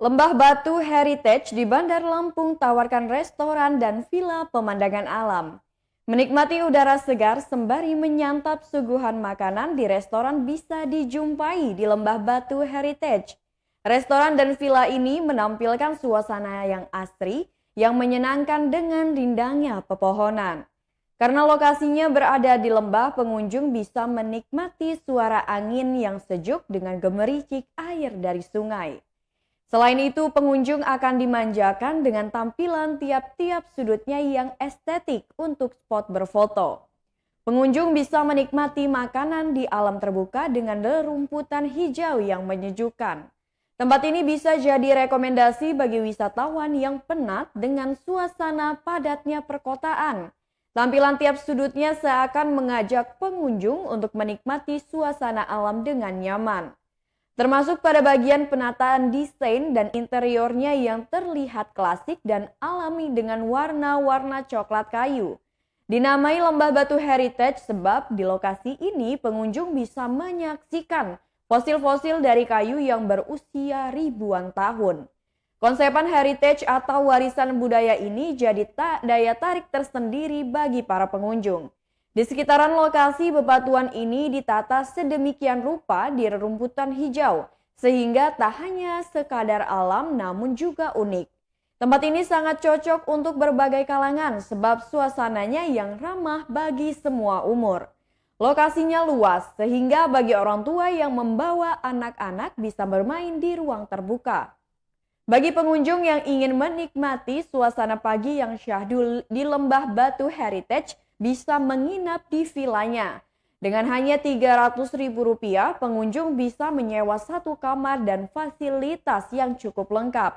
Lembah Batu Heritage di Bandar Lampung tawarkan restoran dan villa pemandangan alam. Menikmati udara segar sembari menyantap suguhan makanan di restoran bisa dijumpai di Lembah Batu Heritage. Restoran dan villa ini menampilkan suasana yang asri yang menyenangkan dengan rindangnya pepohonan. Karena lokasinya berada di lembah, pengunjung bisa menikmati suara angin yang sejuk dengan gemericik air dari sungai. Selain itu, pengunjung akan dimanjakan dengan tampilan tiap-tiap sudutnya yang estetik untuk spot berfoto. Pengunjung bisa menikmati makanan di alam terbuka dengan rerumputan hijau yang menyejukkan. Tempat ini bisa jadi rekomendasi bagi wisatawan yang penat dengan suasana padatnya perkotaan. Tampilan tiap sudutnya seakan mengajak pengunjung untuk menikmati suasana alam dengan nyaman. Termasuk pada bagian penataan desain dan interiornya yang terlihat klasik dan alami dengan warna-warna coklat kayu. Dinamai Lembah Batu Heritage sebab di lokasi ini pengunjung bisa menyaksikan fosil-fosil dari kayu yang berusia ribuan tahun. Konsepan heritage atau warisan budaya ini jadi daya tarik tersendiri bagi para pengunjung. Di sekitaran lokasi bebatuan ini ditata sedemikian rupa di rerumputan hijau, sehingga tak hanya sekadar alam namun juga unik. Tempat ini sangat cocok untuk berbagai kalangan sebab suasananya yang ramah bagi semua umur. Lokasinya luas sehingga bagi orang tua yang membawa anak-anak bisa bermain di ruang terbuka. Bagi pengunjung yang ingin menikmati suasana pagi yang syahdu di Lembah Batu Heritage, bisa menginap di villanya. Dengan hanya Rp300.000, pengunjung bisa menyewa satu kamar dan fasilitas yang cukup lengkap.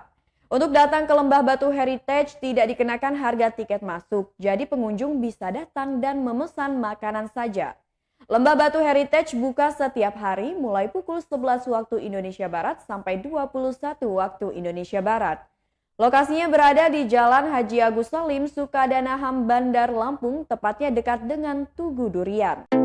Untuk datang ke Lembah Batu Heritage tidak dikenakan harga tiket masuk, jadi pengunjung bisa datang dan memesan makanan saja. Lembah Batu Heritage buka setiap hari mulai pukul 11 waktu Indonesia Barat sampai 21 waktu Indonesia Barat. Lokasinya berada di Jalan Haji Agus Salim, Sukadanaham, Bandar Lampung, tepatnya dekat dengan Tugu Durian.